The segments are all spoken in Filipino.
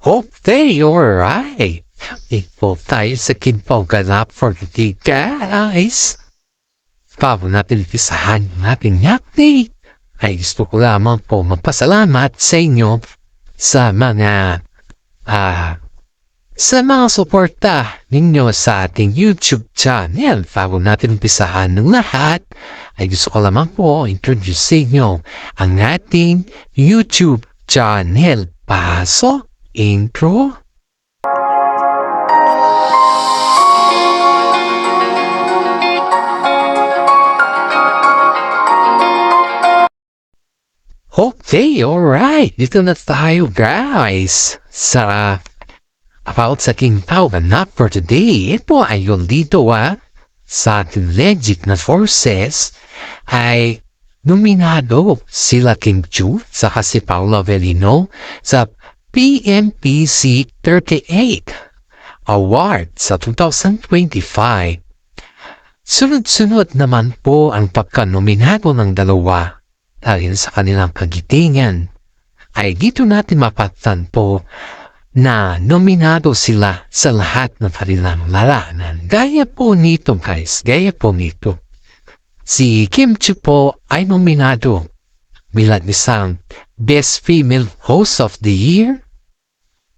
Okay, alright. Equal tayo sa kinpoganap for the day, guys. Bago natin pisahan yung ating update, ay gusto ko lamang po magpasalamat sa inyo sa mga suporta ninyo sa ating YouTube channel. Bago natin pisahan ng lahat, ay gusto ko lamang po introduce sa inyo ang ating YouTube channel. Pasok! Intro. Okay, alright. Dito na tayo, guys. About sa King Power for today. Ito ay yung dito sa ating legit na forces ay nominado sila Kim Chu saka si Paolo Avellino sa PMPC 38 Award sa 2025. Sunod-sunod naman po ang pagkanominado ng dalawa dahil sa kanilang kagitingan. Ay dito natin mapatan po na nominado sila sa lahat ng kanilang lalanan. Gaya po nito, guys. Gaya po nito. Si Kim Chu po ay nominado bilang isang Best Female Host of the Year,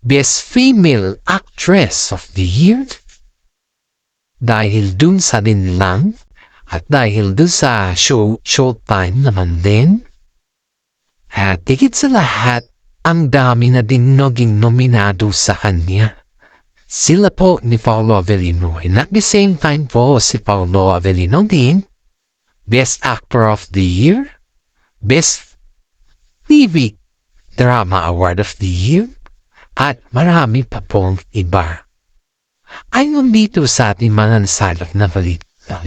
Best Female Actress of the Year, dahil dun sa din lang, at dahil dun sa Showtime naman din. At higit sa lahat, ang dami na din naging nominado sa kanya. Sila po ni Paolo Avellino. And at the same time po, si Paolo Avellino din, Best Actor of the Year, Best TV Drama Award of the Year, at marami pa pong iba. Ayon dito sa ating mga nasalap na balita,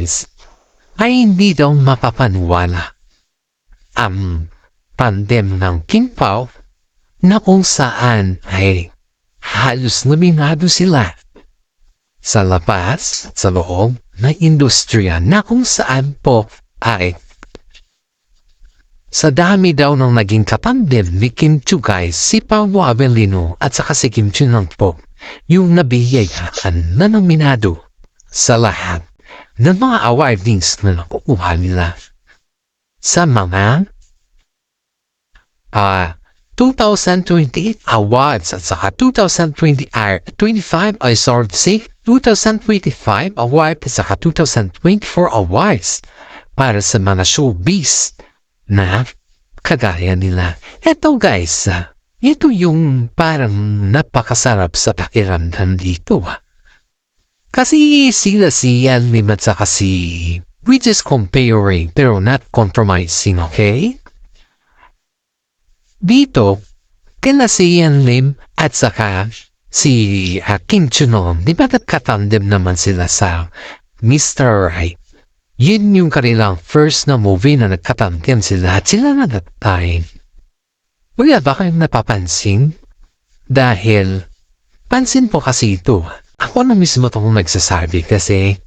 ay hindi daw mapapaniwala ang tandem ng King Pao na kung saan ay halos nominado sila sa labas at sa loob ng industriya na kung saan po ay sa dami daw ng naging katandem ni Kim Chu, guys, si Paolo Avellino at saka si Kim Chu lang po yung nabiyayaan na nominado sa lahat ng mga awardings na nakukuha nila sa mga 2028 awards at saka 2025 award at saka 2024 awards para sa mga showbiz na kagaya nila. Ito, guys, ito yung parang napakasarap sa pakiramdam dito. Kasi sila si Ian Lim at saka si, we just comparing pero not compromising, okay? Dito, kila si Ian Lim at saka si Kim Chu noon, di ba katandem naman sila sa Mr. Right? Yun yung kanilang first na movie na nagkatandem sila at sila na that time. Wala ba kayong napapansin? Dahil, pansin po kasi ito. Ako na mismo itong nagsasabi kasi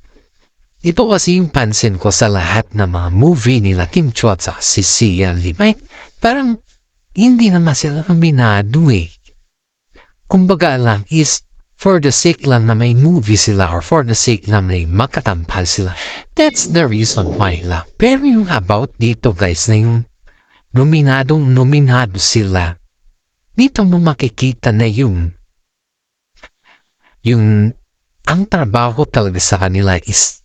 ito kasi yung pansin ko sa lahat ng mga movie nila Kim Chu at saka si Ian Lim. Ay, parang hindi naman sila nominado eh. Kumbaga lang is for the sake lang na may movie sila or for the sake lang na makatampal sila. That's the reason why lang. Pero yung about dito, guys, na yung nominado sila, dito mo makikita na yung ang trabaho talaga sa kanila is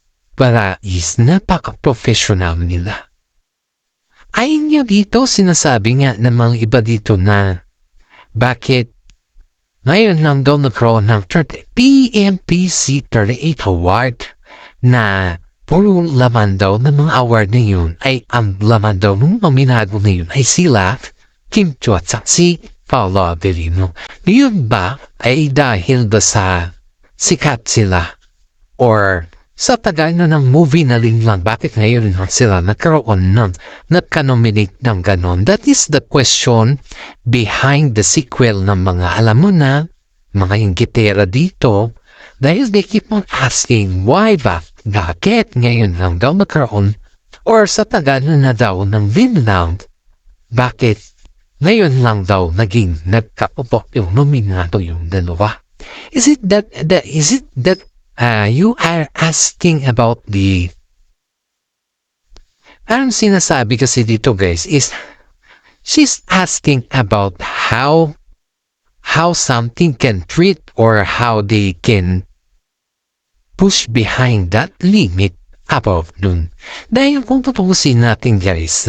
napaka-professional nila. Ayun niya dito, sinasabi nga ng mga iba dito na bakit ngayon lang daw nagkaroon ng PMPC 38 Award na puro laman daw ng mga award na yun ay ang laman daw ng nominado na yun ay sila Kim Chu at si Paolo Avellino. Yun ba ay dahil ba sa sikat sila or sa tagal na ng movie na lang bakit ngayon lang sila nagkaroon ng nagka-nominate ng ganon? That is the question behind the sequel ng mga alam mo na mga inggitera dito dahil they keep on asking why ba? Bakit ngayon lang daw nagkaroon or sa tagal na daw ng Vinland? Bakit Ngayon lang daw naging nagkapopok yung nominado yung dalawa. Is it that you are asking about the ang sinasabi kasi dito guys is she's asking about how something can treat or how they can push behind that limit above nun. Dahil kung tutuusin natin guys,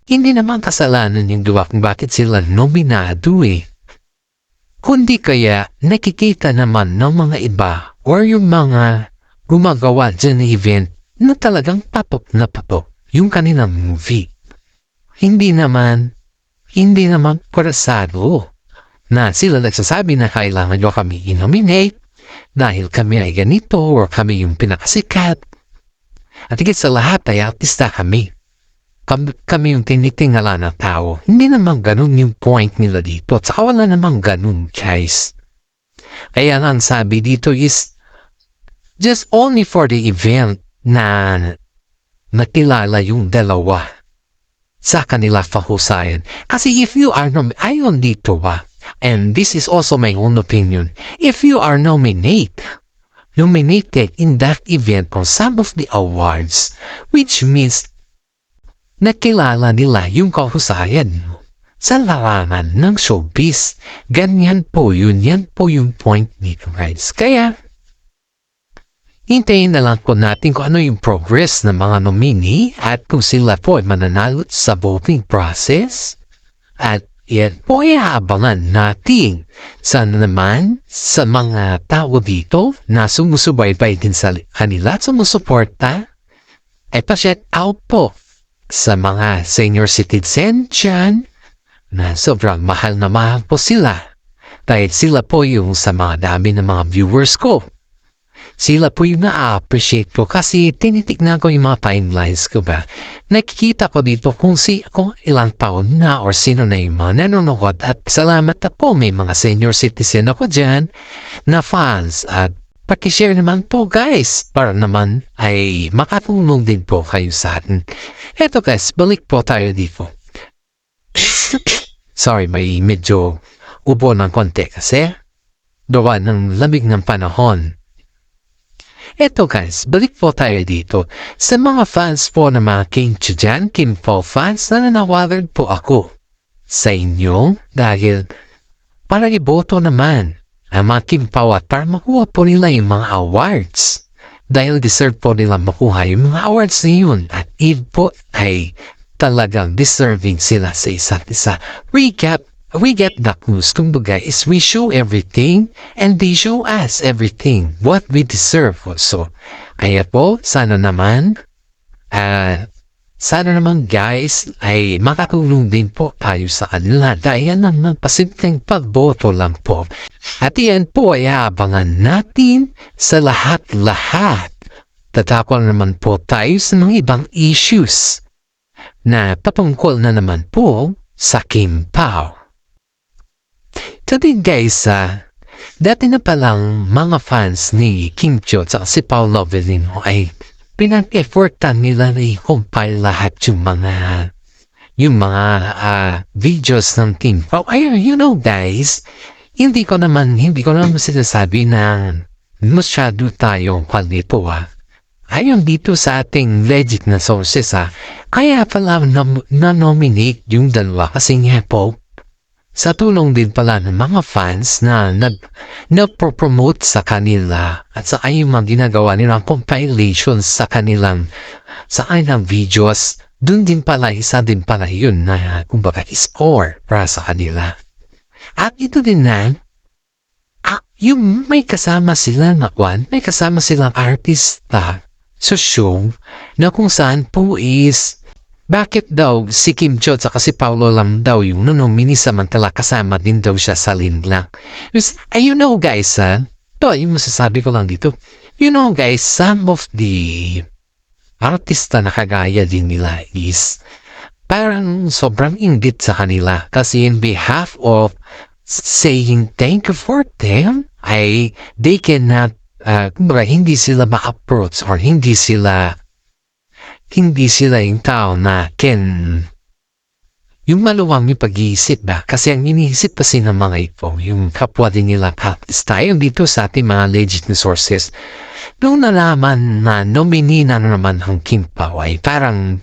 hindi naman kasalanan yung gawa kung bakit sila nominado eh. Kundi kaya nakikita naman ng mga iba or yung mga gumagawa dyan na event na talagang papok na papok yung kanilang movie. Hindi naman kurasado na sila nagsasabi na kailangan nyo kami i-nominate dahil kami ay ganito or kami yung pinakasikat. At higit sa lahat ay artista kami. Kami yung tinitingala ng tao. Hindi naman ganun yung point nila dito. At saka wala naman ganun, guys. Kaya ang sabi dito is just only for the event na nakilala yung dalawa sa kanila pahusayan. Kasi if you are ayon dito and this is also my own opinion, if you are nominated in that event on some of the awards, which means nakilala nila yung kahusayan mo sa larangan ng showbiz. Ganyan po yun. Yan po yung point nito guys. Kaya hintayin na lang po natin kung ano yung progress ng mga nominee at kung sila po ay mananalo sa voting process. At yan po ay aabangan natin. Sana naman sa mga tao dito na sumusubaybay din sa kanila at sumusuporta ay pa-shout out po sa mga senior citizen dyan na sobrang mahal na mahal po sila. Dahil sila po yung sa mga dami ng mga viewers ko. Sila po yung na-appreciate ko kasi tinitignan ko yung mga timelines ko ba. Nakikita ko dito kung ilang taon na or sino na yung mga nanonood at salamat na po may mga senior citizen ako dyan na fans at pakishare naman po guys para naman ay makatulong din po kayo sa atin. Eto guys, balik po tayo dito. Sorry, may medyo ubo ng konti kasi gawa ng lamig ng panahon. Eto guys, balik po tayo dito. Sa mga fans po na mga King Chu dyan, Kim Po fans, nananawagan po ako sa inyo dahil para iboto naman ang mga Kim Po at para makuha po nila yung mga awards. Dahil deserve po nila makuha yung mga awards na yun at yun po ay talagang deserving sila sa isa't isa. We get the clues. Kumbaga is we show everything and they show us everything what we deserve also. Kaya po, sana naman guys ay makatulong din po tayo sa kanila dahil ng pasimpleng pagboto lang po. At yan po ay aabangan natin sa lahat-lahat. Tatapon naman po tayo sa mga ibang issues na patungkol na naman po sa Kim Pao. Today guys, dati na palang mga fans ni Kim Chiu at si Paolo Avellino ay pinag-effortan nila na i-compile lahat yung mga videos ng Kim Pao. Ay, you know guys, hindi ko naman sinasabi na masyado tayong palito Ayon dito sa ating legit na sources kaya pala na-nominate yung dalawa kasi nga po sa tulong din pala ng mga fans na nag-promote sa kanila at sa yung mga ginagawa nilang compilations sa kanilang videos, dun din pala, isa din pala yun na kumbaga score para sa kanila. At ito din na, yung may kasama silang artista sa show na kung saan po is bakit daw si Kim Chiu at si Paolo lang daw yung nonomini samantala kasama din daw siya sa Linlang. You know guys, to yung masasabi ko lang dito. You know guys, some of the artista na kagaya din nila is parang sobrang inggit sa kanila kasi in behalf of saying thank you for them, they cannot, hindi sila ma-approach or hindi sila yung tao na yung maluwang yung pag-iisip ba? Kasi ang iniisip kasi ng mga ito, yung kapwa din nila practice tayo dito sa ating mga legit na sources. Nung nalaman na nominee na naman ang Kim Pao ay parang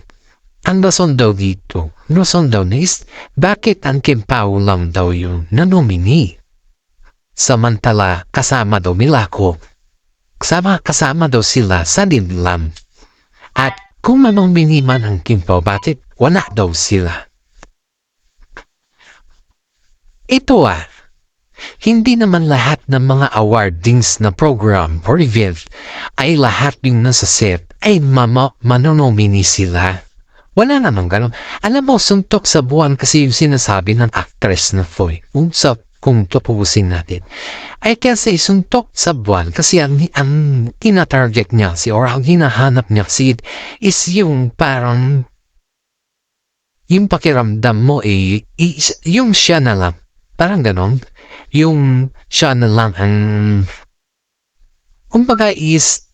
ang rason daw dito, rason daw is bakit ang Kim Pao lang daw yung na-nominee? Samantala kasama daw nila ko. Kasama daw sila sa Linlam. At kung manomini man ang Kim Pao, bakit wala daw sila? Ito hindi naman lahat ng mga awardings na program or event ay lahat yung nasa set ay manonomini sila. Wala namang ganun. Alam mo, suntok sa buwan kasi yung sinasabi ng actress na Foy. Kung tupusin natin. Ay kasi suntok sa buwan kasi ang tina-target niya or ang hinahanap niya is yung parang yung pakiramdam mo yung siya na lang. Parang ganon. Yung siya na lang ang kumbaga is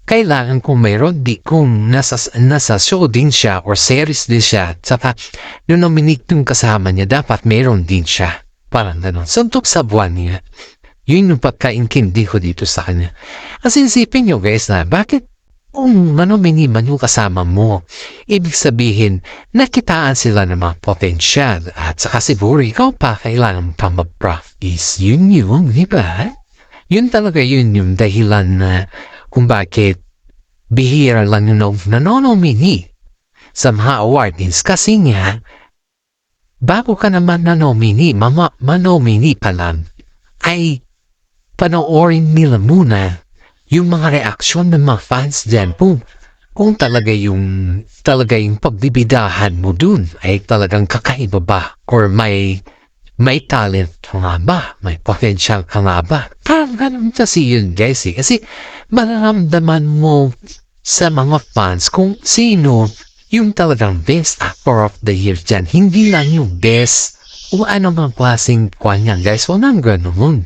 kailangan kung mayroon kung nasa show din siya or series din siya saka yung nominate yung kasama niya dapat mayroon din siya. Parang ganon. Suntok sa buwan niya. Yun yung pagkaintindi ko dito sa kanya. Kasi isipin nyo guys na bakit kung manomini man yung kasama mo, ibig sabihin, nakitaan sila ng mga potensyal at saka siguro ikaw pa kailangan pa mag-practice. Yun yung, di ba? Yun talaga yun yung dahilan na kung bakit bihira lang yung nanonomini sa mga awardings kasi nga, bago ka naman nanomini, manomini pa lang, ay panoorin nila muna yung mga reaksyon ng mga fans dyan kung talaga yung pagbibidahan mo dun ay talagang kakaiba ba or may talent ka nga ba, may potential ka nga ba. Parang ganun kasi yun guys kasi mararamdaman mo sa mga fans kung sino yung talagang best actor of the year dyan. Hindi lang yung best o anong klaseng kanya guys, walang ganun.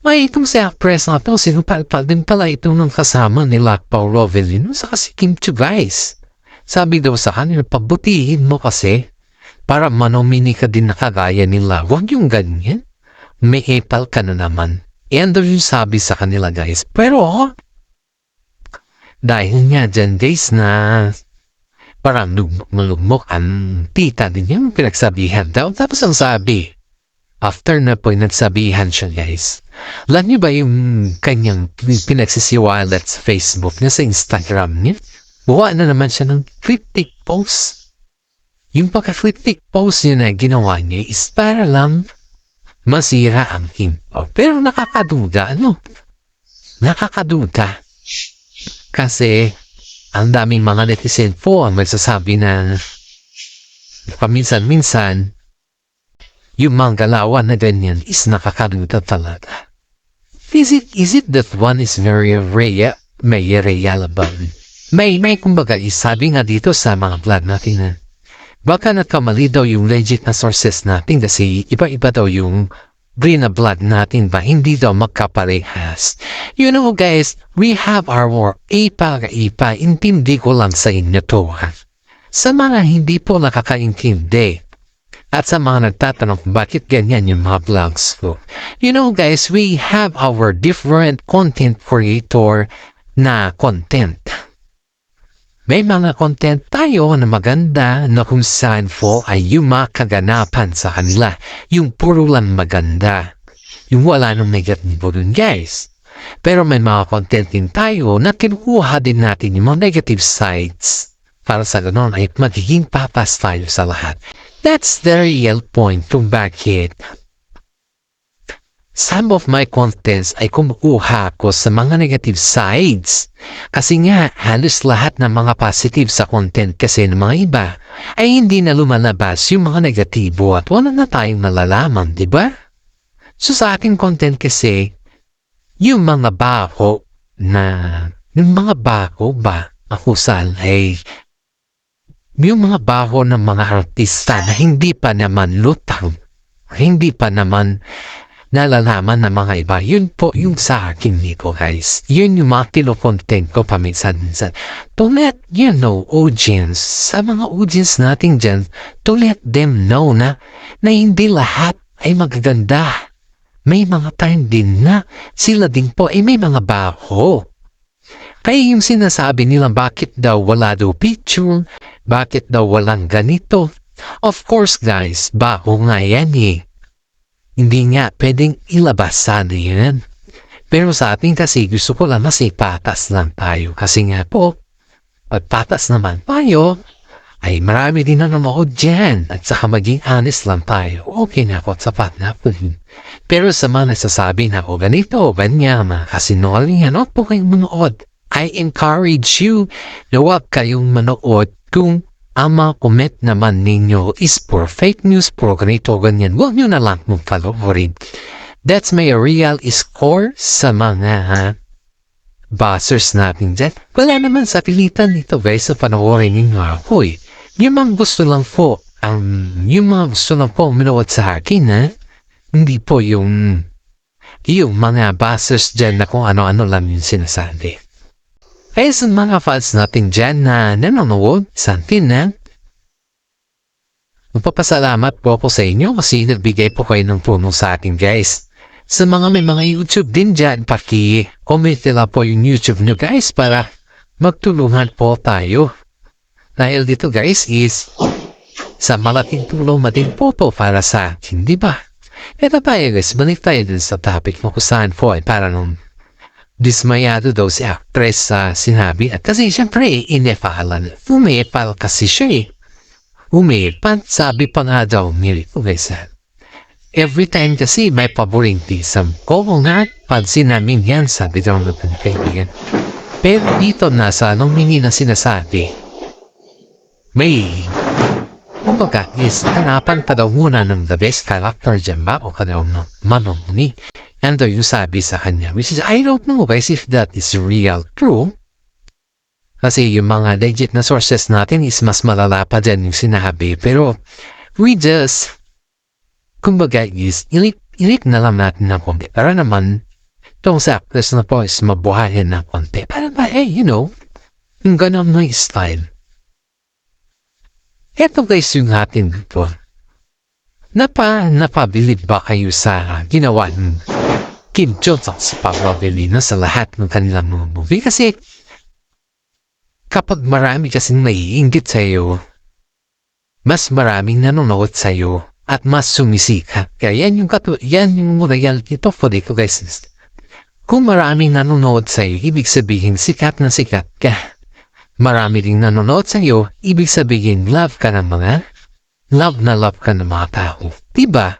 May itong si actress na ito, sinupalpal din pala itong ng kasama nila Paul Rovelino sa kasi Kim Chu guys. Sabi daw sa kanila, pabutihin mo kasi para manomini ka din na kagaya nila. Huwag yung ganyan. May epal ka na naman. Yan daw yung sabi sa kanila guys. Pero, dahil nga dyan guys na parang lugmok ang tita din yung pinagsabihan daw. Tapos ang sabi, after na po nagsabihan siya guys, alam niyo ba yung kanyang pinagsisiwalat sa Facebook niya, sa Instagram niya? Buwa na naman siya ng cryptic post. Yung pagka-cryptic post niya na ginawa niya is para lang masira ang Kim Pao. Pero nakakaduda, Nakakaduda. Kasi ang daming mga netizen po ang magsasabi na paminsan-minsan yung mga galawan na ganyan is nakakaduda talaga. Is it that one is very rare? May reliable. May kumbaga isabi nga dito sa mga vlog natin na baka nagkamali daw yung legit na sources natin kasi iba-iba daw yung vlog natin ba hindi daw magkaparehas. You know guys, we have our ipa, intindi ko lang sa inyo to Sa mga hindi po nakakaintindi at sa mga nagtatanong bakit ganyan yung mga vlogs ko. You know guys, we have our different content creator na content. May mga content tayo na maganda na kung saan po ay yung mga kaganapan sa kanila. Yung puro lang maganda. Yung wala nang negatibo dun guys. Pero may mga content din tayo na kinukuha din natin yung mga negative sides. Para sa ganon ay magiging papas tayo sa lahat. That's the real point kung bakit some of my contents ay kumukuha ko sa mga negative sides. Kasi nga, halos lahat ng mga positive sa content kasi ng mga iba ay hindi na lumalabas yung mga negatibo at wala na tayong nalalaman, di ba? So sa ating content kasi, yung mga bako ba, akusal ay yung mga baho ng mga artista na hindi pa naman lutang, hindi pa naman nalalaman ng mga iba. Yun po yung sa akin nito guys. Yun yung mga kilo-content ko paminsan-minsan. To let audience, sa mga audience natin dyan, to let them know na hindi lahat ay magaganda. May mga time din na sila din po ay may mga baho. Kaya yung sinasabi nila bakit daw wala daw picture, bakit daw walang ganito. Of course guys, baho nga yan eh. Hindi nga pwedeng ilabas sana yan. Pero sa atin kasi gusto ko lang mas ipatas lang tayo. Kasi nga po, pag patas naman tayo, ay marami din na nanonood dyan. At saka maging honest lang tayo. Okay na po, sapat na po. Pero sa mga nasasabi na o ganito, ganyan, mga kasinungalingan, huwag po kayong manood. I encourage you na huwag kayong manood kung ang mga comment naman ninyo is for fake news, for ganito, ganyan. Huwag nyo na lang mong panoorin. That's my real score sa mga buzzers natin dyan. Wala naman sa pilitan nito guys sa panoorin ninyo ako eh. Yung mga gusto lang po, manood sa akin hindi po yung mga buzzers dyan na kung ano-ano lang yung sinasabi. Kaya sa mga fans natin dyan na nanonood sa atin magpapasalamat po ako sa inyo kasi nagbigay po kayo ng puno sa atin guys. Sa mga may mga YouTube din dyan, paki-comment nila po yung YouTube nyo guys para magtulungan po tayo. Dahil dito guys is sa malaking tulong din po to para sa atin, di ba? Ito tayo guys, balik tayo din sa topic mo kung saan po ay para nung dismayado daw si actress sa sinabi at kasi siyempre inepalan. Umepal kasi siya eh. Umepal, sabi pa nga daw nilito guys every time kasi may favoritism. Kung nga, pansin namin yan, sabi daw ng kaibigan. Pero dito nasa anong mini na sinasabi, may kumbaga is hanapan pa daw muna ng the best character dyan ba o kadaw manong ni. And yung sabi sa kanya, which is, I don't know guys if that is real true. Kasi yung mga legit na sources natin is mas malala pa dyan yung sinabi. Pero, we just, kumbaga is, ilit na lang natin ng konti. Para naman, itong sa actress na po is mabuhayan ng konti. Para ba, yung ganun na style. Eto guys yung atin dito. Napabilib ba kayo sa ginawa ng Kim Jong-un sa Pablo sa lahat ng kanilang mga movie? Kasi kapag marami kasing naiinggit sa iyo, mas maraming nanonood sa iyo at mas sumisikat. Kaya yan yung reality to for dito guys. Kung maraming nanonood sa iyo, ibig sabihin sikat na sikat ka. Marami ring nanonood sa iyo, ibig sabihin love ka ng love ka ng mga tao. Diba?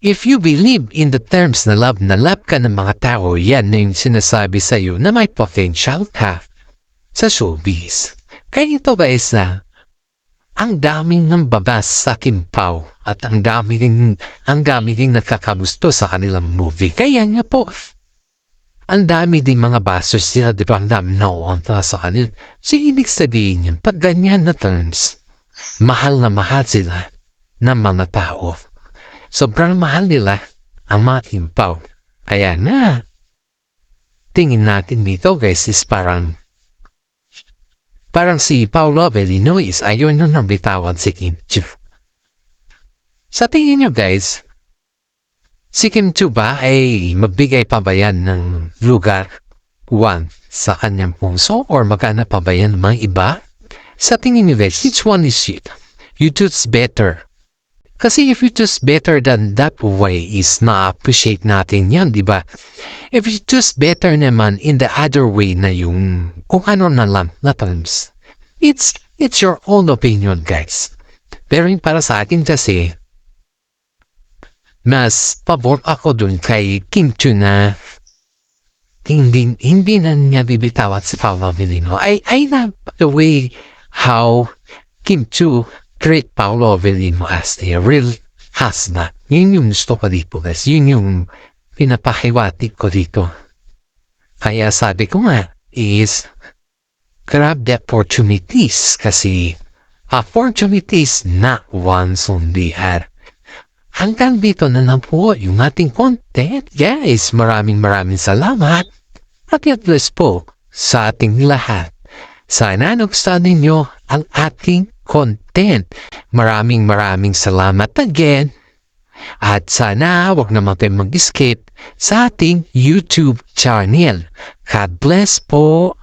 If you believe in the terms na love ka ng mga tao, yan na yung sinasabi sa iyo na may potential ka sa showbiz. Kaya ito guys ang daming ng babas sa Kim Pao at ang dami ring nakakagusto sa kanilang movie. Kaya nga po, ang dami din mga basers sila, di ba? Ang dami na sa kanil. So, ibig sabihin yun, pag ganyan na terms, mahal na mahal sila ng mga tao. Sobrang mahal nila ang mga Kim Pao. Kaya na, tingin natin dito guys is parang si Paolo Avellino is ayaw na nang bitawan si Kim Chiu. Sa tingin nyo guys, si Kim Chiu ba ay magbigay pa ba yan ng lugar sa kanyang puso or magana pa ba yan ng mga iba? Sa tingin nyo guys, which one is it? You choose better. Kasi if you choose better than that way is na-appreciate natin yan, di ba? If you choose better naman in the other way na yung kung ano na lang na terms, it's your own opinion guys. Pero yung para sa akin kasi, mas pabor ako dun kay Kim Chiu na hindi na niya bibitawan si Paolo Avellino. I love the way how Kim Chiu treat Paolo Avellino as a real husband. Yun yung gusto ko dito guys. Yun yung pinapahiwatig ko dito. Kaya sabi ko nga is grab the opportunities kasi opportunities not once only had. hanggang dito na lang po yung ating content. Guys, maraming salamat. At God bless po sa ating lahat. Sana nagustuhan ninyo ang ating content. Maraming salamat again. At sana wag naman tayo mag-skip sa ating YouTube channel. God bless po.